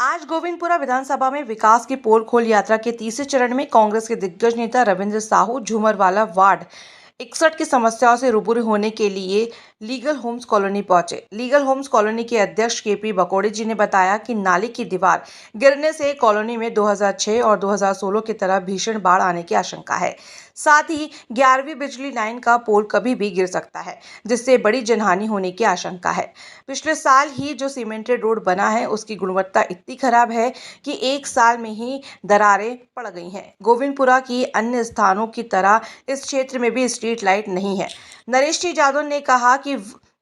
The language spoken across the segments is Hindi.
आज गोविंदपुरा विधानसभा में विकास की पोल खोल यात्रा के तीसरे चरण में कांग्रेस के दिग्गज नेता रविंद्र साहू झूमरवाला वार्ड 61 की समस्याओं से रूबरू होने के लिए लीगल होम्स कॉलोनी पहुंचे। लीगल होम्स कॉलोनी के अध्यक्ष केपी बकोड़े जी ने बताया कि नाले की दीवार गिरने से कॉलोनी में 2006 और 2016 की तरह भीषण बाढ़ आने की आशंका है। साथ ही 11वीं बिजली लाइन का पोल कभी भी गिर सकता है, जिससे बड़ी जनहानि होने की आशंका है। पिछले साल ही जो सीमेंटेड रोड बना है उसकी गुणवत्ता इतनी खराब है कि एक साल में ही दरारें पड़ गई हैं। गोविंदपुरा की अन्य स्थानों की तरह इस क्षेत्र में भी स्ट्रीट लाइट नहीं है। नरेश जी यादव ने कहा कि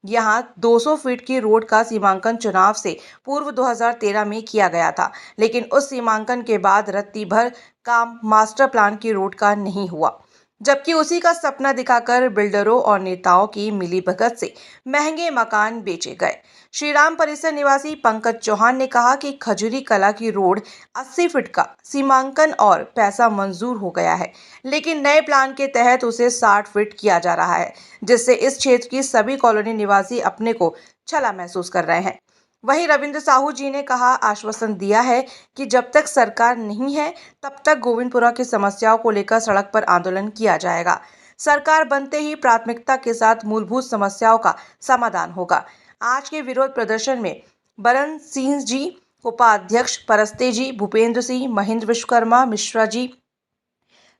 यहाँ 200 फीट की रोड का सीमांकन चुनाव से पूर्व 2013 में किया गया था, लेकिन उस सीमांकन के बाद रत्ती भर काम मास्टर प्लान की रोड का नहीं हुआ, जबकि उसी का सपना दिखाकर बिल्डरों और नेताओं की मिलीभगत से महंगे मकान बेचे गए। श्री राम परिसर निवासी पंकज चौहान ने कहा कि खजूरी कला की रोड 80 फीट का सीमांकन और पैसा मंजूर हो गया है, लेकिन नए प्लान के तहत उसे 60 फीट किया जा रहा है, जिससे इस क्षेत्र की सभी कॉलोनी निवासी अपने को छला महसूस कर रहे हैं। वहीं रविंद्र साहू जी ने कहा आश्वासन दिया है कि जब तक सरकार नहीं है तब तक गोविंदपुरा की समस्याओं को लेकर सड़क पर आंदोलन किया जाएगा। सरकार बनते ही प्राथमिकता के साथ मूलभूत समस्याओं का समाधान होगा। आज के विरोध प्रदर्शन में बरन सिंह जी, उपाध्यक्ष परस्ते जी, भूपेंद्र सिंह, महेंद्र विश्वकर्मा, मिश्रा जी,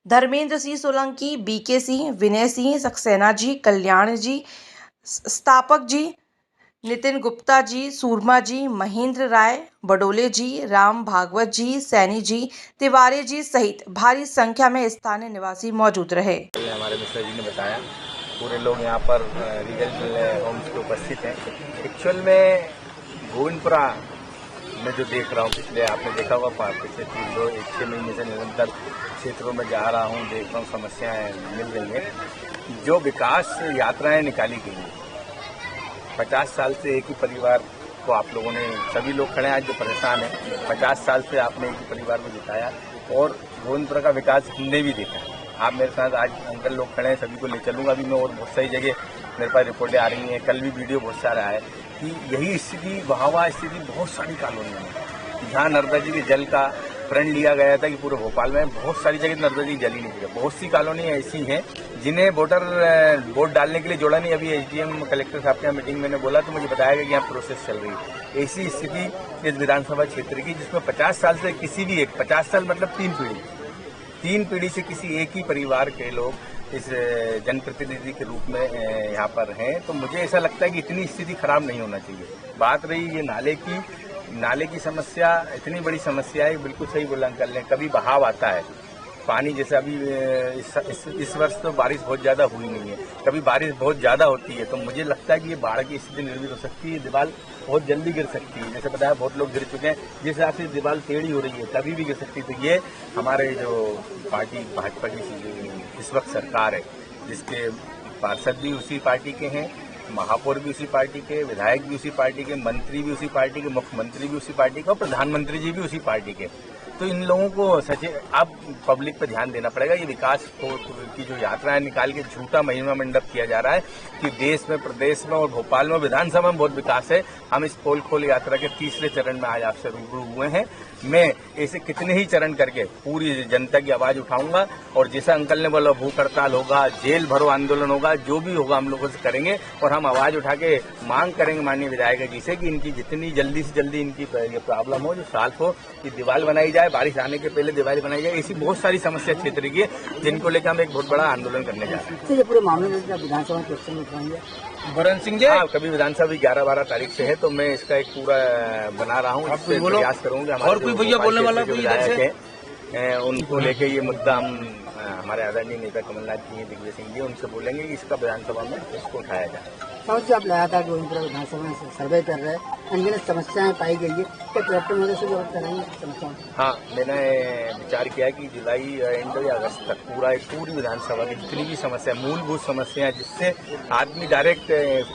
धर्मेंद्र सिंह सोलंकी, बीके सिंह, विनय सिंह सक्सेना जी, कल्याण जी, स्थापक जी, नितिन गुप्ता जी, सूरमा जी, महेंद्र राय, बडोले जी, राम भागवत जी, सैनी जी, तिवारी जी सहित भारी संख्या में स्थानीय निवासी मौजूद रहे। हमारे मिश्रा जी ने बताया पूरे लोग यहाँ पर लीगल होम्स के उपस्थित हैं। एक्चुअल में गोविंदपुरा में जो देख रहा हूँ, पिछले आपने देखा होगा पिछले 6 महीने से निरंतर क्षेत्रों में जा रहा हूँ, देख रहा हूँ समस्याएं मिल रही हैं। जो विकास यात्राएं निकाली गई हैं, 50 साल से एक ही परिवार को आप लोगों ने, सभी लोग खड़े हैं आज जो परेशान हैं, 50 साल से आपने एक ही परिवार को जिताया और गोविंदपुरा का विकास हमने भी देखा है। आप मेरे साथ आज अंकल लोग खड़े हैं, सभी को ले चलूंगा अभी मैं, और बहुत सारी जगह मेरे पास रिपोर्टें आ रही हैं, कल भी वीडियो बहुत सारा है कि यही स्थिति वहाँ स्थिति बहुत सारी कॉलोनियों में, जहाँ नर्मदा जी के जल का प्रण लिया गया था कि पूरे भोपाल में बहुत सारी जगह नर्मदा जी जल ही नहीं दिया। बहुत सी कॉलोनी ऐसी हैं जिन्हें वोट डालने के लिए जोड़ा नहीं। अभी एसडीएम कलेक्टर साहब के यहाँ मीटिंग मैंने बोला तो मुझे बताया गया कि यहाँ प्रोसेस चल रही है। ऐसी स्थिति इस विधानसभा क्षेत्र की जिसमें 50 साल से किसी भी एक, 50 साल मतलब 3 पीढ़ी से किसी एक ही परिवार के लोग इस जनप्रतिनिधि के रूप में यहाँ पर हैं। तो मुझे ऐसा लगता है कि इतनी स्थिति खराब नहीं होना चाहिए। बात रही ये नाले की समस्या, इतनी बड़ी समस्या है, बिल्कुल सही बोला अंकल ने। कभी बहाव आता है पानी, जैसे अभी इस वर्ष तो बारिश बहुत ज्यादा हुई नहीं है, कभी बारिश बहुत ज्यादा होती है तो मुझे लगता है कि ये बाढ़ की स्थिति निर्मित हो सकती है, दीवार बहुत जल्दी गिर सकती है। जैसे बताया बहुत लोग गिर चुके हैं, जिस हिसाब से दीवार टेढ़ी हो रही है कभी भी गिर सकती है। तो ये हमारे जो पार्टी भाजपा की इस वक्त सरकार है, जिसके पार्षद भी उसी पार्टी के हैं, महापौर भी उसी पार्टी के, विधायक भी उसी पार्टी के, मंत्री भी उसी पार्टी के, मुख्यमंत्री भी उसी पार्टी के और प्रधानमंत्री जी भी उसी पार्टी के। तो इन लोगों को अब पब्लिक पर ध्यान देना पड़ेगा। ये विकास की जो यात्राएं निकाल के झूठा महिमा मंडप किया जा रहा है कि देश में, प्रदेश में और भोपाल में, विधानसभा में बहुत विकास है। हम इस पोल खोल यात्रा के तीसरे चरण में आज आपसे रूबरू हुए हैं। मैं ऐसे कितने ही चरण करके पूरी जनता की आवाज उठाऊंगा और जैसा अंकल ने बोला भूख हड़ताल होगा, जेल भरो आंदोलन होगा, जो भी होगा हम लोगों से करेंगे और हम आवाज उठा के मांग करेंगे माननीय विधायक जी से कि इनकी जितनी जल्दी से जल्दी इनकी प्रॉब्लम हो, जो सॉल्व हो, कि दीवार बनाई जाए, बारिश आने के पहले दीवार बनाई जाए। ऐसी बहुत सारी समस्या क्षेत्र की है जिनको लेकर हम एक बहुत बड़ा आंदोलन करने जा रहे हैं। पूरे मामले में विधानसभा क्वेश्चन उठाएंगे बरन सिंह जी, कभी विधानसभा 11-12 तारीख से है तो मैं इसका एक पूरा बना रहा हूँ, प्रयास करूंगा। और कोई भैया बोलने वाला विधायक है उनको लेके ये मुद्दा हम हमारे आदरणीय नेता कमलनाथ जी, दिग्विजय सिंह जी, उनसे बोलेंगे कि इसका विधानसभा में इसको उठाया जाए। समस्या आप लगातार गोविंदपुरा विधानसभा में सर्वे कर रहे हैं, अनगिनत समस्याएं पाई गई है, क्या कलेक्टर महोदय से जरूरत कराएंगे समस्याओं? हाँ, मैंने विचार किया कि जुलाई एंड या अगस्त तक पूरी विधानसभा की जितनी भी समस्या, मूलभूत समस्या जिससे आदमी डायरेक्ट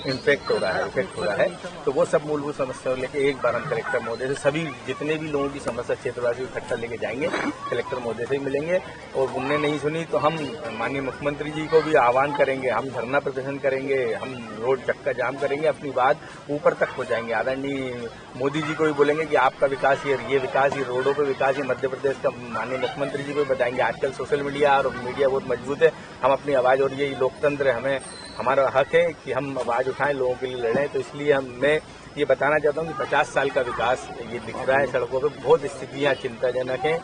इफेक्ट हो रहा है, तो वो सब मूलभूत समस्या लेके एक बार हम कलेक्टर महोदय से सभी जितने भी लोगों की समस्या क्षेत्रवासी इकट्ठा लेके जाएंगे, कलेक्टर महोदय से ही मिलेंगे और उनने नहीं सुनी तो हम माननीय मुख्यमंत्री जी को भी आह्वान करेंगे, हम धरना प्रदर्शन करेंगे, हम रोड चक्का जाम करेंगे, अपनी बात ऊपर तक हो जाएंगे। आदरणीय माननीय मोदी जी को भी बोलेंगे कि आपका विकास ये विकास, ये रोडों पे विकास, ये मध्य प्रदेश का माननीय मुख्यमंत्री जी को भी बताएंगे। आजकल सोशल मीडिया और मीडिया बहुत मजबूत है, हम अपनी आवाज़, और ये लोकतंत्र है, हमें हमारा हक है कि हम आवाज़ उठाएं, लोगों के लिए लड़ें। तो इसलिए मैं ये बताना चाहता हूँ कि 50 साल का विकास ये दिख रहा है सड़कों पे। बहुत स्थितियाँ चिंताजनक हैं,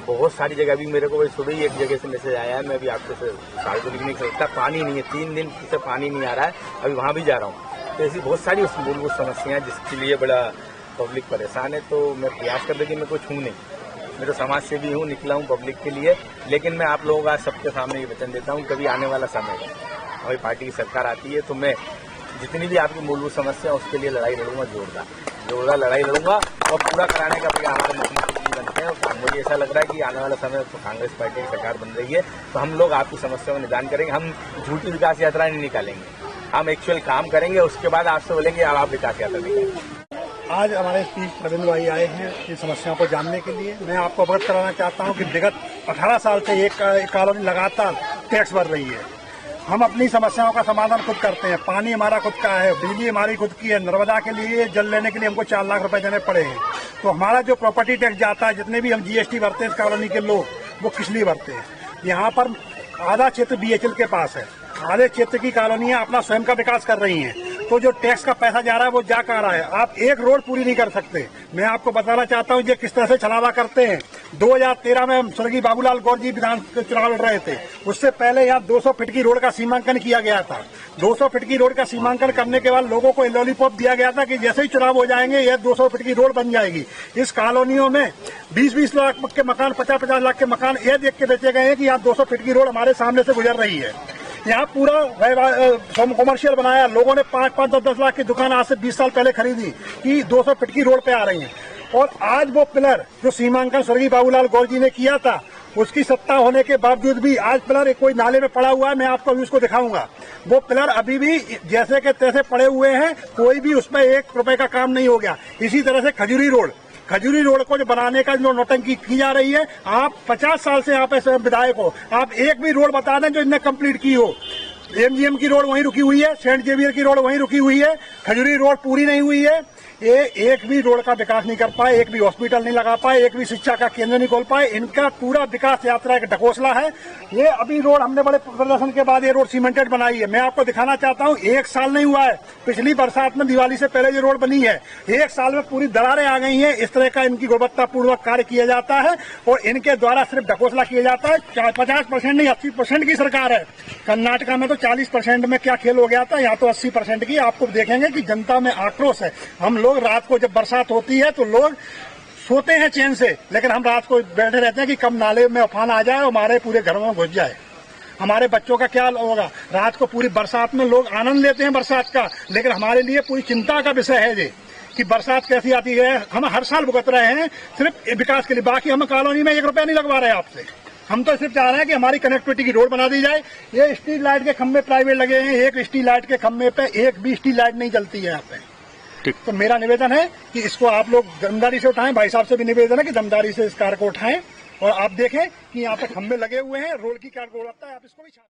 बहुत सारी जगह। अभी मेरे को वही सुबह ही एक जगह से मैसेज आया है, मैं अभी आपको सार्वजनिक नहीं कर सकता, पानी नहीं है, 3 दिन से पानी नहीं आ रहा है, अभी वहाँ भी जा रहा हूँ। तो ऐसी बहुत सारी मूलभूत समस्याएं जिसके लिए बड़ा पब्लिक परेशान है। तो मैं प्रयास कर कि मैं कुछ हूँ नहीं, मैं तो समाज सेवी हूँ, निकला हूँ पब्लिक के लिए। लेकिन मैं आप लोगों का सबके सामने ये वचन देता हूँ, कभी आने वाला समय है, हमारी पार्टी की सरकार आती है तो मैं जितनी भी आपकी मूलभूत समस्या उसके लिए लड़ाई लड़ूंगा, जोरदार लड़ाई लड़ूंगा, और पूरा कराने का प्रयास हमारे मुख्यमंत्री जी बनते हैं। और मुझे ऐसा लग रहा है कि आने वाला समय तो कांग्रेस पार्टी की सरकार बन रही है, तो हम लोग आपकी समस्या का निदान करेंगे। हम झूठी विकास यात्रा नहीं निकालेंगे, हम एक्चुअल काम करेंगे, उसके बाद आपसे बोलेंगे अब आप विकास यात्रा निकालेंगे। आज हमारे स्पीच रविंद्र भाई आए हैं इन समस्याओं को जानने के लिए। मैं आपको अवगत कराना चाहता हूं कि विगत 18 साल से एक कॉलोनी लगातार टैक्स भर रही है। हम अपनी समस्याओं का समाधान खुद करते हैं, पानी हमारा खुद का है, बिजली हमारी खुद की है, नर्मदा के लिए जल लेने के लिए हमको 4 लाख रुपए देने पड़े हैं। तो हमारा जो प्रॉपर्टी टैक्स जाता है, जितने भी हम जीएसटी भरते हैं इस कॉलोनी के लोग, वो किस लिए भरते हैं। यहाँ पर आधा क्षेत्र बीएचएल के पास है, आधे क्षेत्र की कॉलोनियां अपना स्वयं का विकास कर रही हैं। तो जो टैक्स का पैसा जा रहा है वो जा कहाँ रहा है। आप एक रोड पूरी नहीं कर सकते। मैं आपको बताना चाहता हूँ ये किस तरह से छलावा करते हैं। 2013 में स्वर्गीय बाबूलाल गौर जी विधान चुनाव लड़ रहे थे, उससे पहले यहाँ 200 फीट की रोड का सीमांकन किया गया था। 200 फीट की रोड का सीमांकन करने के बाद लोगों को लॉलीपॉप दिया गया था कि जैसे ही चुनाव हो जाएंगे यह 200 फीट की रोड बन जाएगी। इस कॉलोनियों में 20-20 लाख के मकान, 50-50 लाख के मकान यह देख के बेचे गए हैं कि यहाँ 200 फीट की रोड हमारे सामने से गुजर रही है। यहाँ पूरा कॉमर्शियल बनाया, लोगों ने 5-5, 10-10 लाख की दुकान आज से 20 साल पहले खरीदी कि 200 फीट की रोड पे आ रही है। और आज वो पिलर जो सीमांकन स्वर्गीय बाबूलाल गौर जी ने किया था, उसकी सत्ता होने के बावजूद भी आज पिलर कोई नाले में पड़ा हुआ है। मैं आपको अभी उसको दिखाऊंगा। वो पिलर अभी भी जैसे के तैसे पड़े हुए हैं, कोई भी उसमें 1 रुपए का काम नहीं हो गया। इसी तरह से खजूरी रोड को जो बनाने का जो नौटंकी की जा रही है, आप 50 साल से आप ऐसे विधायक हो, आप एक भी रोड बता दें जो इनने कंप्लीट की हो। एमजीएम की रोड वहीं रुकी हुई है, सेंट जेवियर की रोड वहीं रुकी हुई है, खजूरी रोड पूरी नहीं हुई है। ये एक भी रोड का विकास नहीं कर पाए, एक भी हॉस्पिटल नहीं लगा पाए, एक भी शिक्षा का केंद्र नहीं खोल पाए। इनका पूरा विकास यात्रा एक ढकोसला है। ये अभी रोड हमने बड़े प्रदर्शन के बाद ये रोड सीमेंटेड बनाई है। मैं आपको दिखाना चाहता हूँ, 1 साल नहीं हुआ है, पिछली बरसात में दिवाली से पहले ये रोड बनी है। 1 साल में पूरी दरारें आ गई हैं। इस तरह का इनकी गुणवत्तापूर्वक कार्य किया जाता है और इनके द्वारा सिर्फ ढकोसला किया जाता है। 50% नहीं 80% की सरकार है। कर्नाटका में तो 40% में क्या खेल हो गया था, यहाँ तो 80% की। आपको देखेंगे कि जनता में आक्रोश है। हम लोग रात को जब बरसात होती है तो लोग सोते हैं चैन से, लेकिन हम रात को बैठे रहते हैं कि कब नाले में उफान आ जाए और हमारे पूरे घरों में घुस जाए। हमारे बच्चों का क्या होगा। रात को पूरी बरसात में लोग आनंद लेते हैं बरसात का, लेकिन हमारे लिए पूरी चिंता का विषय है ये कि बरसात कैसी आती है। हम हर साल भुगत रहे हैं सिर्फ विकास के लिए। बाकी हम कॉलोनी में 1 रुपया नहीं लगवा रहे आपसे। हम तो सिर्फ चाह रहे हैं कि हमारी कनेक्टिविटी की रोड बना दी जाए। ये स्ट्रीट लाइट के खंभे प्राइवेट लगे हैं, एक स्ट्रीट लाइट के खंभे पे एक भी स्ट्रीट लाइट नहीं जलती है यहाँ पे। तो मेरा निवेदन है कि इसको आप लोग दमदारी से उठाएं। भाई साहब से भी निवेदन है कि दमदारी से इस कार को उठाएं और आप देखें कि यहाँ पे खंभे लगे हुए हैं, रोड की क्या गुणवत्ता है, आप इसको भी